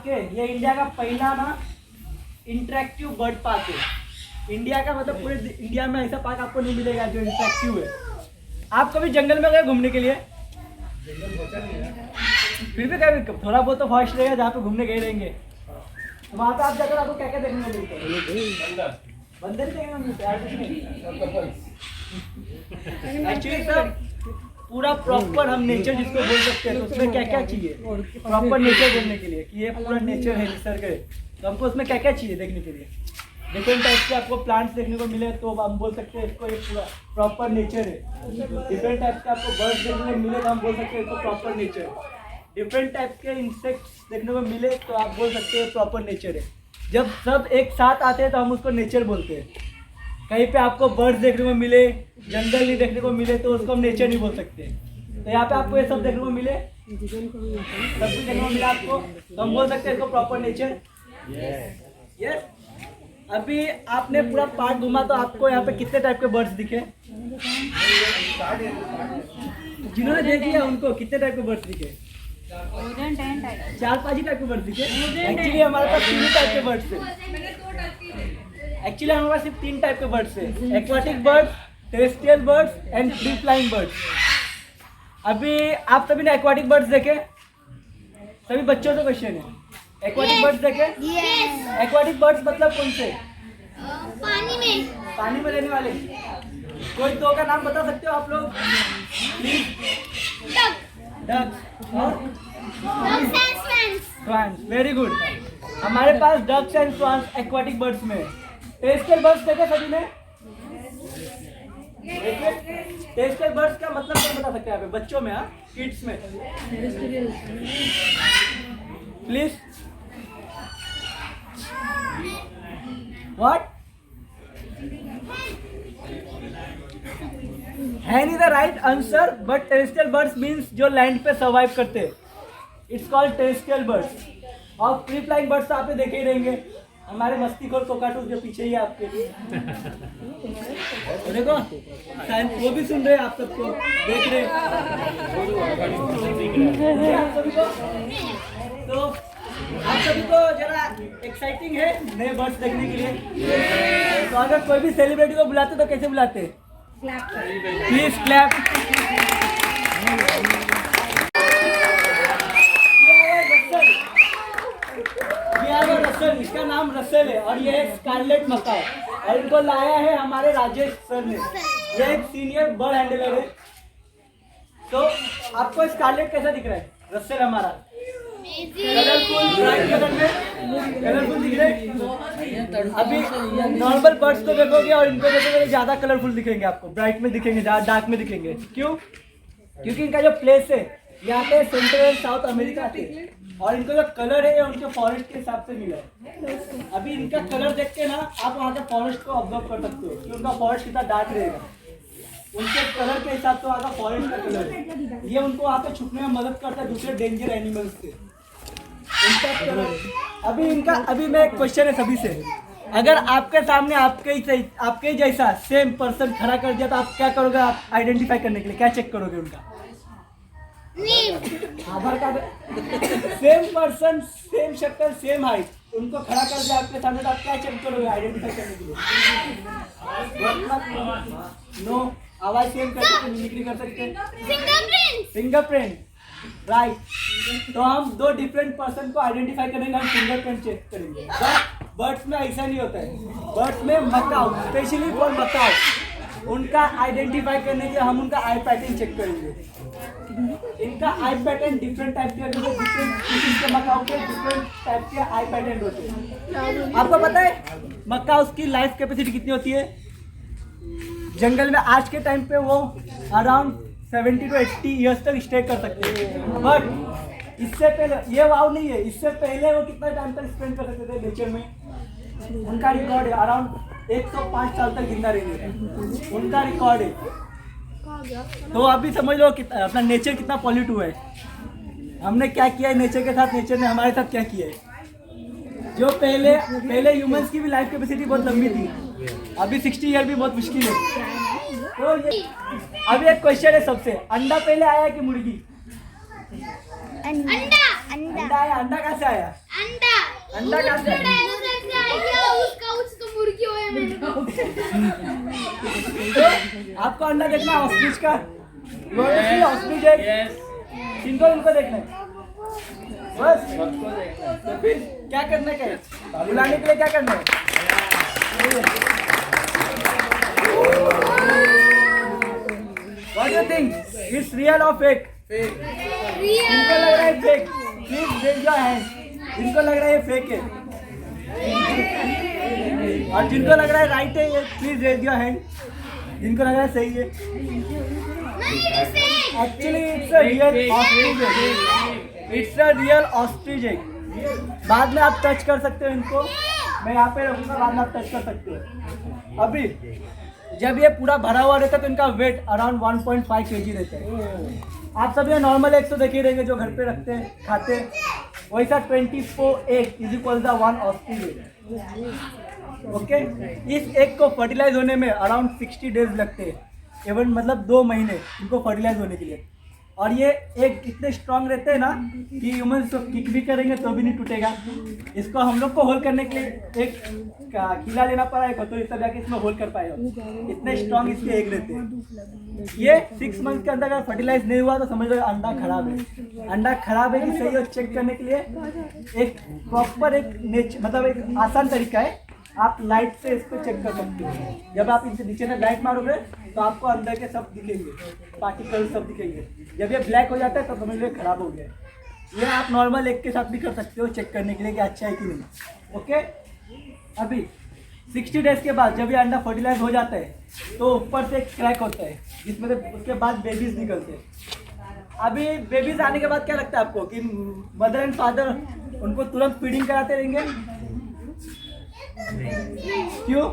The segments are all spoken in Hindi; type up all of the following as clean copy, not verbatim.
पार्क है, ये इंडिया का पहला ना इंटरेक्टिव बर्ड पार्क है। इंडिया का मतलब पूरे इंडिया में ऐसा पार्क आपको नहीं मिलेगा जो इंटरेक्टिव है। आप कभी जंगल में गए घूमने के लिए? फिर भी कभी थोड़ा बहुत तो फर्स्ट रहेगा जहाँ पे घूमने गए रहेंगे। वहाँ पे आप जाकर आपको क्या क्या देखने को मिलता है? बंदर ही देखने को मिलता है। एक्चुअली सर पूरा प्रॉपर हम नेचर जिसको बोल सकते हैं, तो उसमें क्या क्या चाहिए प्रॉपर नेचर बोलने के लिए कि ये पूरा नेचर है, निसर्ग है, तो हमको उसमें क्या क्या चाहिए देखने के लिए? डिफरेंट टाइप के आपको प्लांट्स देखने को मिले तो हम बोल सकते हैं इसको एक पूरा प्रॉपर नेचर है। डिफरेंट टाइप के आपको बर्ड्स देखने को मिले तो हम बोल सकते हैं इसको प्रॉपर नेचर है। डिफरेंट टाइप के इंसेक्ट्स देखने को मिले तो आप बोल सकते हैं प्रॉपर नेचर है। जब सब एक साथ आते हैं तो हम उसको नेचर बोलते हैं। कहीं पे आपको बर्ड्स देखने को मिले, जंगल नहीं देखने को मिले तो उसको हम नेचर नहीं बोल सकते। तो यहाँ पे आपको ये सब देखने को मिले, सब कुछ देखने को मिला आपको, तो हम बोल सकते हैं इसको प्रॉपर नेचर। यस। अभी आपने पूरा पार्क घूमा तो आपको यहाँ पे कितने टाइप के बर्ड्स दिखे? जिन्होंने देख लिया उनको कितने टाइप के बर्ड्स दिखे? 4-5 ही टाइप के बर्ड्स दिखे। एक्चुअली हमारे पास 3 टाइप के बर्ड्स है। एक्चुअली हमारे पास सिर्फ 3 टाइप के बर्ड्स है, aquatic birds, terrestrial birds and free flying birds. अभी आप सभी ने एक्वाटिक बर्ड्स देखे? सभी बच्चों से क्वेश्चन है, एक्वाटिक बर्ड्स देखे? एक्वाटिक बर्ड्स मतलब कौन से? पानी में रहने वाले। कोई दो का नाम बता सकते हो आप लोग प्लीज? डक्स और स्वान्स। Very good. हमारे पास ducks and swans aquatic birds में। टेरेस्ट्रियल बर्ड्स देखे सभी ने? टेरेस्ट्रियल बर्ड्स का मतलब क्या बता सकते हैं आप बच्चों में? हाँ, किड्स में प्लीज। व्हाट है नहीं the right answer, but terrestrial birds means जो लैंड पे सर्वाइव करते हैं, इट्स कॉल्ड टेरेस्ट्रियल बर्ड्स। और फ्री फ्लाइंग बर्ड्स तो आपने देखे ही रहेंगे, हमारे मस्तीखोर कोकाटू जो पीछे ही है आपके। देखो वो भी सुन रहे हैं, आप सबको देख रहे हैं आप सभी को। तो आप सभी को जरा एक्साइटिंग है नए बर्ड्स देखने के लिए। तो अगर कोई भी सेलिब्रिटी को बुलाते तो कैसे बुलाते? Please clap. रसल, इसका नाम रसल है और ये एक स्कारलेट मकाऊ और इनको लाया है हमारे राजेश सर ने। ये एक सीनियर बर्ड हैंडलर है। तो आपको स्कारलेट कैसा दिख रहा है? रसल हमारा कलरफुल, ब्राइट कलर में कलरफुल दिख रहे हैं। अभी नॉर्मल बर्ड्स को देखोगे और इनको देखोगे ज्यादा कलरफुल दिखेंगे, आपको ब्राइट में दिखेंगे, ज्यादा डार्क में दिखेंगे। क्यों? क्योंकि इनका जो प्लेस है यहाँ पे सेंट्रल एंड साउथ अमेरिका थे और इनको जो कलर है उनके फॉरेस्ट के हिसाब से मिला है। अभी इनका कलर देख के ना आप वहाँ के फॉरेस्ट को ऑब्जर्व कर सकते हो कि उनका फॉरेस्ट कितना डार्क रहेगा। उनके कलर के हिसाब से वहाँ का फॉरेस्ट का कलर है, ये उनको वहाँ पे छुपने में मदद करता है दूसरे डेंजर एनिमल्स से। इनका कलर अभी मैं एक क्वेश्चन है सभी से, अगर आपके सामने आपके ही जैसा सेम पर्सन खड़ा कर दिया तो आप क्या करोगे? आप आइडेंटिफाई करने के लिए क्या चेक करोगे? उनका आधार कार्ड, सेम पर्सन, सेम शक्ल, सेम हाइट, उनको खड़ा कर दिया आपके सामने तो आप क्या चेक करोगे आइडेंटिफाई करने के लिए? नो। आवाज सेम कर सकते, मिमिक्री कर सकते, फिंगरप्रिंट, राइट। तो हम 2 डिफरेंट पर्सन को आइडेंटिफाई करेंगे, हम फिंगरप्रिंट चेक करेंगे। बट बर्ड्स में ऐसा नहीं होता है। बर्ड्स में मकाऊ, स्पेशली फॉर मकाऊ, उनका आइडेंटिफाई करने के लिए हम उनका आई पैटर्न चेक करेंगे। इनका आई पैटर्न डिफरेंट टाइप के, डिफरेंट किस्म के मकाऊ के डिफरेंट टाइप के आई पैटर्न होते हैं। आपको पता है मकाऊ की लाइफ कैपेसिटी कितनी होती है जंगल में? आज के टाइम पे वो अराउंड 70 to 80 ईयर्स तक स्टे कर सकते हैं। बट इससे पहले ये वाव नहीं है, इससे पहले वो कितना टाइम तक स्पेंड कर सकते थे नेचर में? उनका रिकॉर्ड है अराउंड 105 साल तक जिंदा रहेंगे, उनका रिकॉर्ड है। तो अभी समझ लो अपना नेचर कितना पॉल्यूट हुआ है। हमने क्या किया है नेचर के साथ, नेचर ने हमारे साथ क्या किया है। जो पहले ह्यूमंस की भी लाइफ कैपेसिटी बहुत लंबी थी, अभी 60 ईयर भी बहुत मुश्किल है। तो ये अभी एक क्वेश्चन है सबसे, अंडा पहले आया कि मुर्गी? अंडा। अंडा है, अंडा कहाँ से आया? अंडा कहाँ से आया? तो आपको अंडा देखना है ऑस्ट्रिच का? ऑस्ट्रिच है, इनको देखना है बस। तो फिर क्या करना है? बुलाने के लिए क्या करना है? What do you think? It's real or fake? इनको लग रहा है fake, please raise your hand. इनको लग रहा है ये फेक है, और जिनको लग रहा है राइट है ये प्लीज रेज योर हैंड। जिनको लग रहा है सही है, actually it's a real ostrich egg. It's a real ostrich egg. बाद में आप टच कर सकते हो इनको, मैं यहाँ पे रखूँगा, बाद में आप टच कर सकते हो। अभी जब ये पूरा भरा हुआ रहता है तो इनका वेट अराउंड 1.5 kg रहता है। आप सभी नॉर्मल एग तो देखे रहेंगे जो घर पे रखते हैं खाते हैं, वैसा 24 egg is equal the 1 ostrich egg. Okay, इस एग को फर्टिलाइज होने में अराउंड 60 डेज लगते हैं, इवन मतलब 2 महीने इनको फर्टिलाइज होने के लिए। और ये एग इतने स्ट्रांग रहते हैं ना कि ह्यूमन्स किक भी करेंगे तो भी नहीं टूटेगा। इसको हम लोग को होल्ड करने के लिए एक खिला लेना पड़ा है, तो तब जाके इसमें होल्ड कर पाएगा। इतने स्ट्रांग इसके एग रहते हैं। ये 6 मंथ के अंदर अगर फर्टिलाइज नहीं हुआ तो समझ लो अंडा खराब है। अंडा खराब है कि सही है चेक करने के लिए एक प्रॉपर मतलब एक आसान तरीका है, आप लाइट से इसको चेक कर सकते हो। जब आप इनसे नीचे में लाइट मारोगे तो आपको अंदर के सब दिखेंगे, पार्टिकल सब दिखेंगे। जब ये ब्लैक हो जाता है तो समझ लो खराब हो गया। ये आप नॉर्मल एग के साथ भी कर सकते हो चेक करने के लिए कि अच्छा है कि नहीं। ओके, अभी 60 डेज के बाद जब ये अंडा फर्टिलाइज हो जाता है तो ऊपर से एक क्रैक होता है जिसमें से उसके बाद बेबीज निकलते हैं। अभी बेबीज आने के बाद क्या लगता है आपको कि मदर एंड फादर उनको तुरंत फीडिंग कराते रहेंगे? क्यों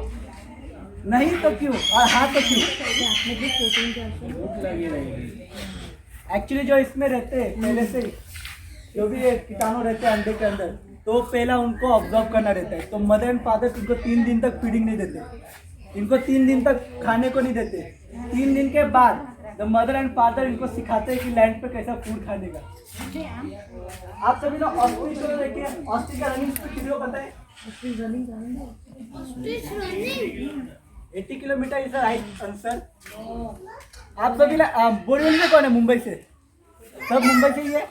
नहीं तो क्यों, और हाँ तो क्यों? एक्चुअली जो इसमें रहते हैं पहले से जो भी कीटाणु रहते हैं अंडे के अंदर, तो पहला उनको ऑब्जर्व करना रहता है। तो मदर एंड फादर इनको 3 दिन तक फीडिंग नहीं देते, इनको 3 दिन तक खाने को नहीं देते। 3 दिन के बाद द मदर एंड फादर इनको सिखाते हैं कि लैंड पे कैसा फूड खाने का। आप सभी लोग ऑस्ट्रिच को देखिए, ऑस्ट्रिच का रनिंग स्पीड किसी को पता है? 80 kilometre is the right answer. आप सभी बोरिवली से कौन है? मुंबई से? सब मुंबई से ही है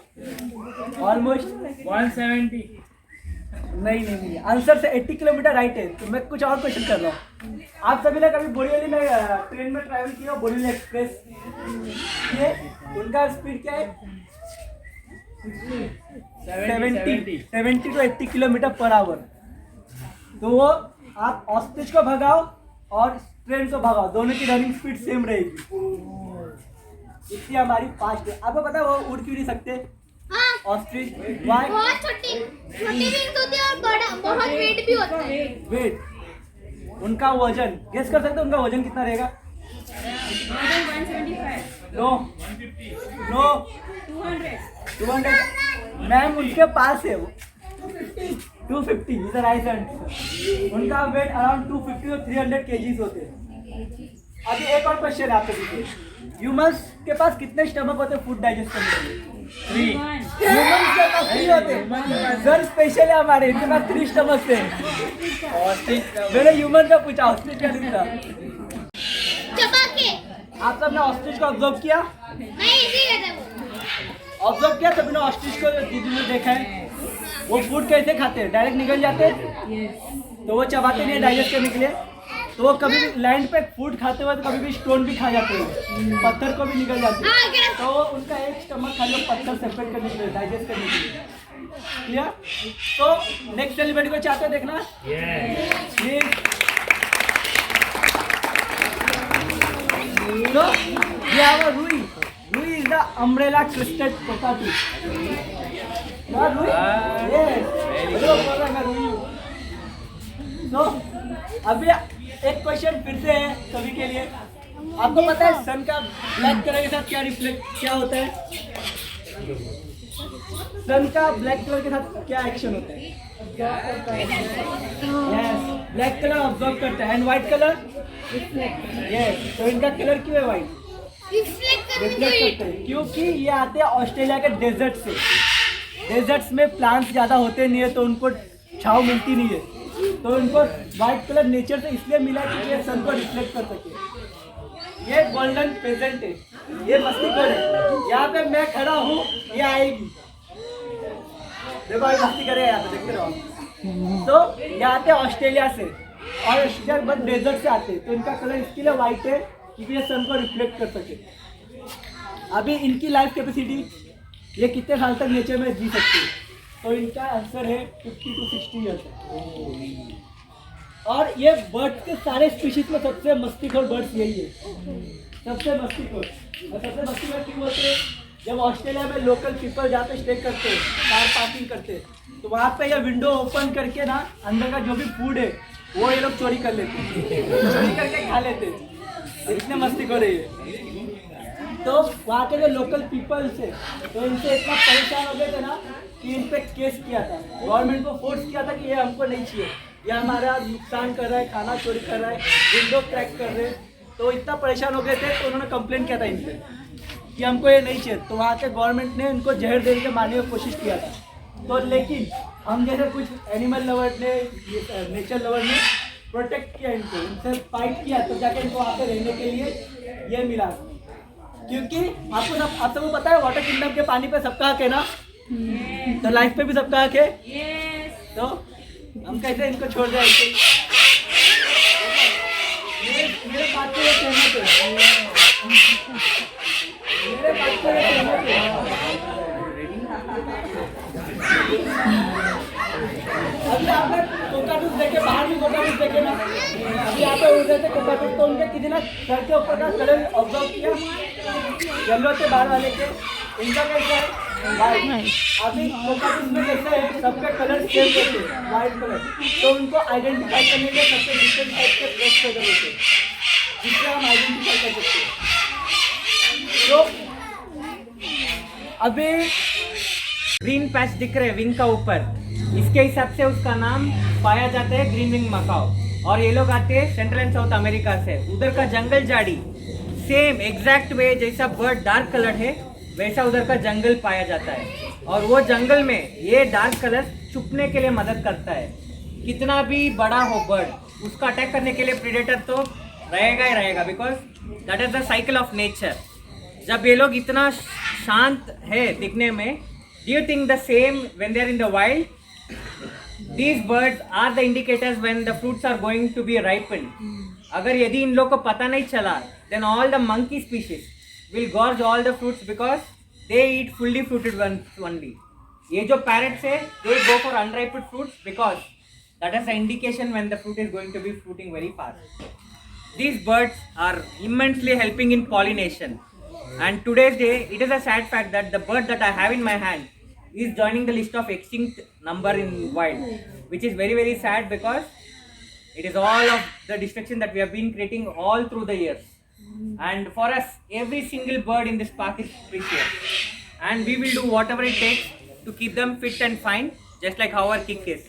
ऑलमोस्ट 170। नहीं, आंसर से 80 किलोमीटर राइट है। तो मैं कुछ और क्वेश्चन कर रहा हूँ। आप सभी ने कभी बोरिवली में ट्रेन में ट्रैवल किया? बोरिवली एक्सप्रेस, ये उनका स्पीड क्या है? 70 to 80 किलोमीटर पर आवर। तो वो आप ऑस्ट्रिच को भगाओ और ट्रेन को भगाओ, दोनों की रनिंग स्पीड सेम रहेगी। इतनी हमारी फास्ट है। आपको पता है वो उड़ क्यों नहीं सकते? Ostrich why? बहुत छोटी विंग्स होती है और बड़ा बहुत वेट भी होता है। वेट, उनका वजन गेस कर सकते हो? उनका वजन कितना रहेगा? 175। नो 200। मैम उनके पास है वो 250 इज द राइट आंसर। उनका वेट अराउंड 250 और 300 kgs होते हैं। अभी एक और क्वेश्चन है आपके पीछे, ह्यूमंस के पास कितने स्टमक होते हैं फूड डाइजेस्ट करने के लिए? 3। ह्यूमंस के पास 3 होते हैं सर, स्पेशल है हमारे, इनके पास 3 स्टमक थे। मैंने ह्यूमन का पूछा, ऑस्ट्रिच का नहीं था। चबा के आप सबने ऑस्ट्रिच को ऑब्जर्व किया? नहीं इजी है वो। ऑब्जर्व किया तभी ने ऑस्ट्रिच को दीदी ने देखा है वो फूड कैसे खाते हैं, डायरेक्ट निकल जाते हैं। तो वो चबाते नहीं है डाइजेस्ट करने के लिए, तो वो कभी भी लैंड पे फूड खाते हुए तो कभी भी स्टोन भी खा जाते हैं, पत्थर को भी निकल जाते हैं। तो उनका एक स्टमक खाली पत्थर सेपरेट करने के लिए, डाइजेस्ट करने के लिए। क्लियर? तो नेक्स्ट सेलिब्रिटी को चाहते हो देखना? Please. So we have a Rui. Rui is the umbrella crested cockatoo. Not Rui? Yes. Rui. So अभी एक क्वेश्चन फिर से है सभी के लिए। आपको पता है सन का ब्लैक कलर के साथ क्या रिफ्लेक्ट क्या होता है? सन का ब्लैक कलर के साथ क्या एक्शन होता है? यस, ब्लैक कलर ऑब्जर्व करता है एंड व्हाइट कलर यस। तो इनका कलर क्यों है व्हाइट? रिफ्लेक्ट रिफ्लेक्ट करते हैं क्योंकि ये आते हैं ऑस्ट्रेलिया के डेजर्ट से। डेजर्ट्स में प्लांट्स ज़्यादा होते नहीं है तो उनको छाँव मिलती नहीं है, तो उनको वाइट कलर नेचर से इसलिए मिला कि ये सन को रिफ्लेक्ट कर सके। ये गोल्डन पेजेंट है, ये मस्तीखोर है। यहाँ पे मैं खड़ा हूँ, ये आएगी, देखो अभी मस्ती करे यहाँ पे, देखते रहो। तो ये आते हैं ऑस्ट्रेलिया से, और ऑस्ट्रेलिया बस डेजर्ट से आते हैं, तो इनका कलर इसके लिए वाइट है क्योंकि ये सन को रिफ्लेक्ट कर सके। अभी इनकी लाइफ कैपेसिटी, ये कितने साल तक नेचर में जी सकते हैं, तो इनका आंसर है 50 to 60 ईयर्स। और ये बर्ड्स के सारे स्पीशीज में सबसे मस्तीखोर बर्ड्स यही है, सबसे मस्तीखोर। और सबसे मस्तीखोर क्यों बोलते हैं? जब ऑस्ट्रेलिया में लोकल पीपल जाते स्टे करते हैं, कार पार्किंग करते हैं, तो वहाँ पे ये विंडो ओपन करके ना अंदर का जो भी फूड है वो ये लोग चोरी कर लेते हैं, चोरी करके खा लेते हैं, इतने मस्तीखोर है ये। तो वहाँ के जो लोकल पीपल्स है तो इनसे इतना परेशान हो गए थे ना कि इन पे केस किया था, गवर्नमेंट को फोर्स किया था कि ये हमको नहीं चाहिए, ये हमारा नुकसान कर रहा है, खाना चोरी कर रहा है, विंडो क्रैक कर रहे हैं। तो इतना परेशान हो गए थे तो उन्होंने कंप्लेन किया था इन पे कि हमको ये नहीं चाहिए। तो वहाँ के गवर्नमेंट ने इनको जहर देने के मारने की कोशिश किया था। तो लेकिन हम जैसे कुछ एनिमल लवर ने, नेचर लवर ने प्रोटेक्ट किया इनको, इनसे फाइट किया, तो जाके इनको वहाँ पे रहने के लिए ये मिला। क्योंकि आप सबको पता है वाटर किंगडम के पानी पे सबका हक है ना, तो लाइफ पे भी सबका हक है। तो हम कैसे इनको छोड़ दें ऐसे? मेरे बात को ये सहमत है, मेरे बात को ये सहमत है। अभी आपने कोकाटूस देखे, बाहर भी कोकाटूस देखे ना, अभी यहाँ पे उड़ रहे थे कोकाटूस, तो उनके किसी ने सर के ऊपर का कलर ऑब्जर्व किया, येलो थे बाहर वाले के, इनका कैसा है वाइट। अभी कोकाटूस में कैसा है, सबके कलर सेम होते हैं वाइट कलर, तो उनको आइडेंटिफाई करने के सबसे डिफरेंट टाइप के ब्लड फेदर होते हैं जिससे हम आइडेंटिफाई कर सकते हैं। तो अभी ग्रीन पैच दिख रहे हैं विंग का ऊपर, इसके हिसाब से उसका नाम पाया जाता है ग्रीन विंग मकाओ। और ये लोग आते हैं सेंट्रल एंड साउथ अमेरिका से। उधर का जंगल झाड़ी सेम एग्जैक्ट वे जैसा बर्ड डार्क कलर है वैसा उधर का जंगल पाया जाता है। और वो जंगल में ये डार्क कलर छुपने के लिए मदद करता है। कितना भी बड़ा हो बर्ड, उसका अटैक करने के लिए प्रीडेटर तो रहेगा ही रहेगा, because that is the cycle of nature. जब ये लोग इतना शांत है दिखने में, do you think the same when they are in the wild? These birds are the indicators when the fruits are going to be ripened. अगर यदि इन लोग को पता नहीं चला, then all the monkey species will gorge all the fruits because they eat fully fruited ones only. ये जो parrots है, they go for unripened fruits because that is the indication when the fruit is going to be fruiting very fast. These birds are immensely helping in pollination. And today's day, it is a sad fact that the bird that I have in my hand is joining the list of extinct number in wild, which is very very sad because it is all of the destruction that we have been creating all through the years. And for us, every single bird in this park is precious, and we will do whatever it takes to keep them fit and fine, just like how our Kik is.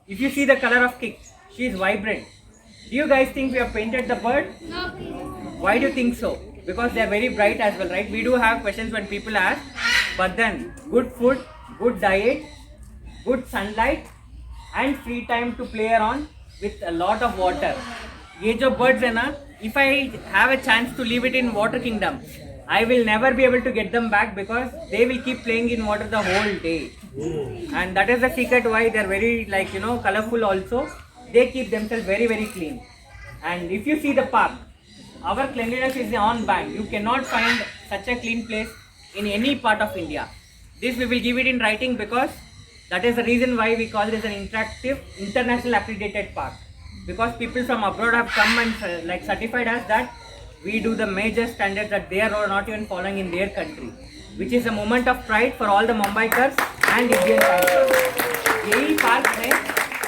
If you see the color of Kik, she is vibrant. Do you guys think we have painted the bird? No. Why do you think so? Because they are very bright as well, right? We do have questions when people ask, but then good food, good diet, good sunlight and free time to play around with a lot of water. ये जो birds है ना, if I have a chance to leave it in water kingdom, I will never be able to get them back because they will keep playing in water the whole day. And that is the secret why they are very colorful also. They keep themselves very very clean. And if you see the park, our cleanliness is on bank. You cannot find such a clean place in any part of India. This we will give it in writing because that is the reason why we call this an interactive international accredited park, because people from abroad have come and certified us that we do the major standards that they are not even following in their country, which is a moment of pride for all the Mumbaikars and Indian fans. यही park है,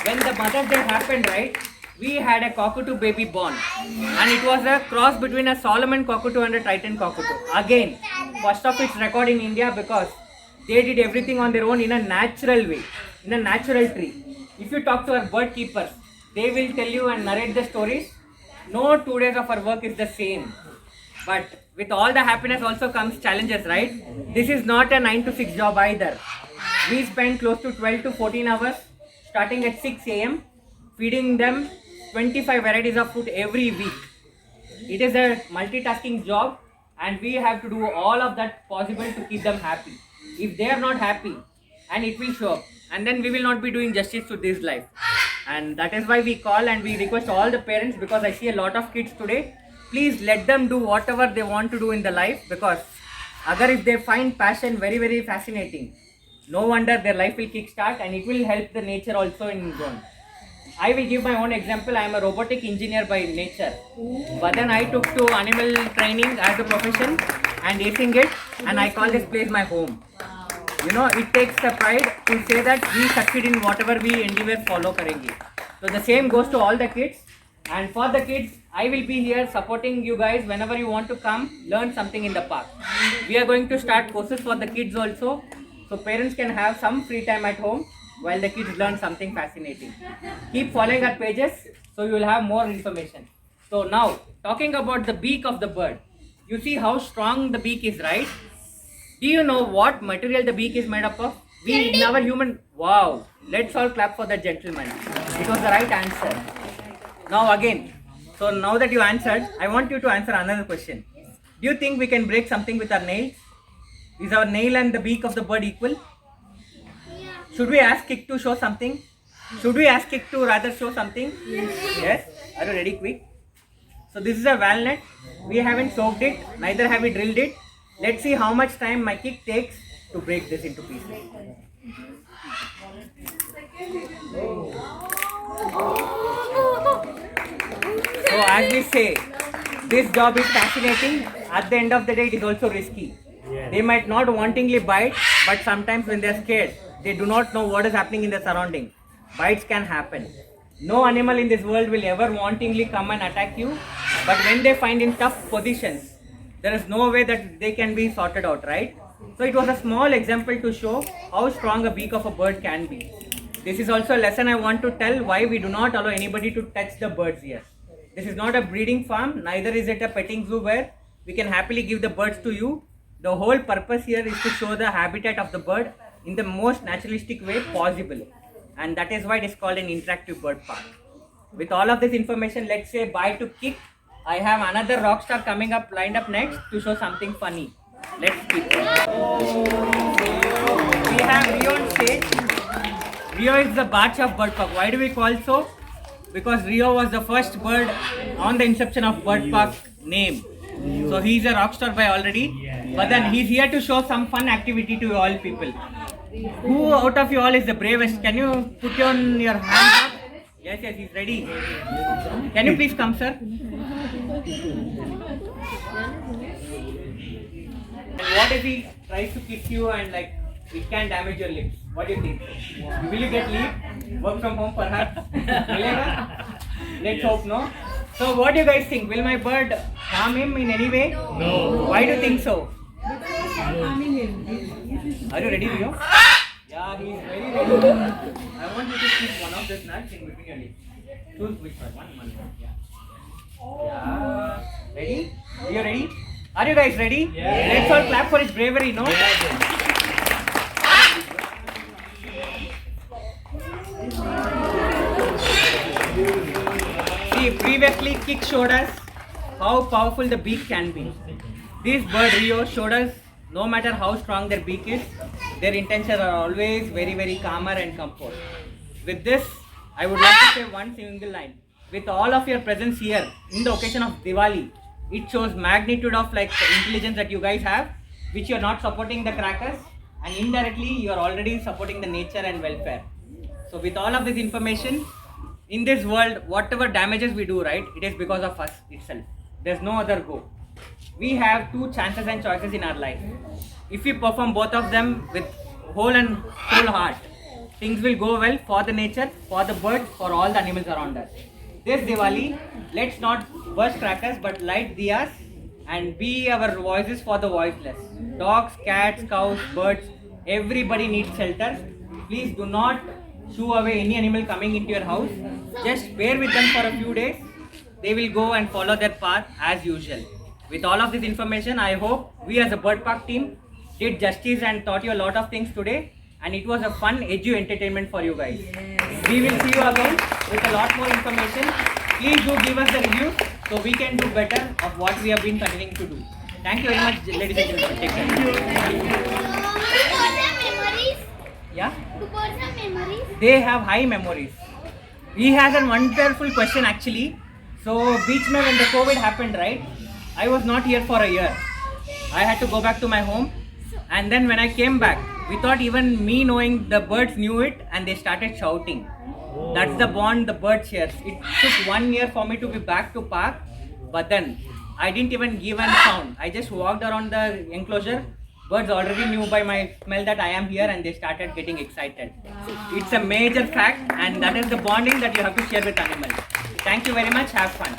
when the Mother's Day happened, right, we had a cockatoo baby born, and it was a cross between a Solomon cockatoo and a Triton cockatoo. Again, first of its record in India because they did everything on their own in a natural way, in a natural tree. If you talk to our bird keepers, they will tell you and narrate the stories. No 2 days of our work is the same. But with all the happiness also comes challenges, right? This is not a 9 to 6 job either. We spend close to 12 to 14 hours starting at 6 a.m. feeding them 25 varieties of food every week. It is a multitasking job and we have to do all of that possible to keep them happy. If they are not happy, and it will show up, and then we will not be doing justice to this life. And that is why we call and we request all the parents, because I see a lot of kids today, please let them do whatever they want to do in the life, because agar if they find passion very very fascinating, no wonder their life will kickstart and it will help the nature also in growing. I will give my own example. I am a robotic engineer by nature, but then I took to animal training as a profession and acing it, and I call this place my home. You know, it takes the pride to say that we succeed in whatever we endeavor follow karenge. So the same goes to all the kids, and for the kids, I will be here supporting you guys whenever you want to come learn something in the park. We are going to start courses for the kids also, so parents can have some free time at home while the kids learn something fascinating. Keep following our pages so you will have more information. So now, talking about the beak of the bird, you see how strong the beak is, right? Do you know what material the beak is made up of? We in our human... Wow! Let's all clap for that gentleman. It was the right answer. Now again, so now that you answered, I want you to answer another question. Do you think we can break something with our nails? Is our nail and the beak of the bird equal? Should we ask Kik to show something? Should we ask Kik to rather show something? Yes? Are you ready? Quick. So this is a walnut. We haven't soaked it, neither have we drilled it. Let's see how much time my Kik takes to break this into pieces. So as we say, this job is fascinating. At the end of the day, it is also risky. They might not wantingly bite, but sometimes when they are scared, they do not know what is happening in the surrounding. Bites can happen. No animal in this world will ever wantingly come and attack you, but when they find in tough positions, there is no way that they can be sorted out, right? So it was a small example to show how strong a beak of a bird can be. This is also a lesson I want to tell why we do not allow anybody to touch the birds here. This is not a breeding farm, neither is it a petting zoo where we can happily give the birds to you. The whole purpose here is to show the habitat of the bird in the most naturalistic way possible. And that is why it is called an interactive bird park. With all of this information, let's say bye to Kik. I have another rock star coming up, lined up next to show something funny. Let's keep it. We have Rio on stage. Rio is the Bach of Bird Park. Why do we call so? Because Rio was the first bird on the inception of Bird Park name. So he's a rock star by already. But then he's here to show some fun activity to all people. Who out of you all is the bravest? Can you put on your hand up? Yes, he's ready. Can you please come, sir? And what if he tries to kiss you and like it can damage your lips? What do you think? Will you get leave? Work from home perhaps? Let's hope no. So what do you guys think? Will my bird harm him in any way? No. Why do you think so? Are you ready, Rio? Yeah, he's very ready. I want you to keep one of these nuts in between your lips. Choose which one. One. Yeah. Ready? Are you ready? Are you guys ready? Yeah. Let's all clap for his bravery, no? Yeah. See, previously Kik showed us how powerful the beak can be. This bird Rio showed us no matter how strong their beak is, their intentions are always very very calmer and composed. With this, I would like to say one single line. With all of your presence here in the occasion of Diwali, it shows magnitude of like intelligence that you guys have, which you are not supporting the crackers, and indirectly you are already supporting the nature and welfare. So with all of this information, in this world, whatever damages we do, right, it is because of us itself. There's no other go. We have two chances and choices in our life. If we perform both of them with whole and whole heart, things will go well for the nature, for the birds, for all the animals around us. This Diwali, let's not burst crackers but light diyas and be our voices for the voiceless. Dogs, cats, cows, birds, everybody needs shelter. Please do not shoo away any animal coming into your house. Just bear with them for a few days. They will go and follow their path as usual. With all of this information, I hope we as a Bird Park team did justice and taught you a lot of things today. And it was a fun entertainment for you guys. We will see you again with a lot more information. Please do give us the review so we can do better of what we have been continuing to do. Thank you very much, ladies and gentlemen. Take care. Do birds have memories? Yeah, Do birds have memories? they have high memories. He has a wonderful question actually. So, beach mein when the COVID happened, right? I was not here for a year. I had to go back to my home. And then when I came back, without even me knowing, the birds knew it and they started shouting. That's the bond the bird shares. It took 1 year for me to be back to park, but then I didn't even give a sound. I just walked around the enclosure. Birds already knew by my smell that I am here and they started getting excited. It's a major fact and that is the bonding that you have to share with animals. Thank you very much. Have fun.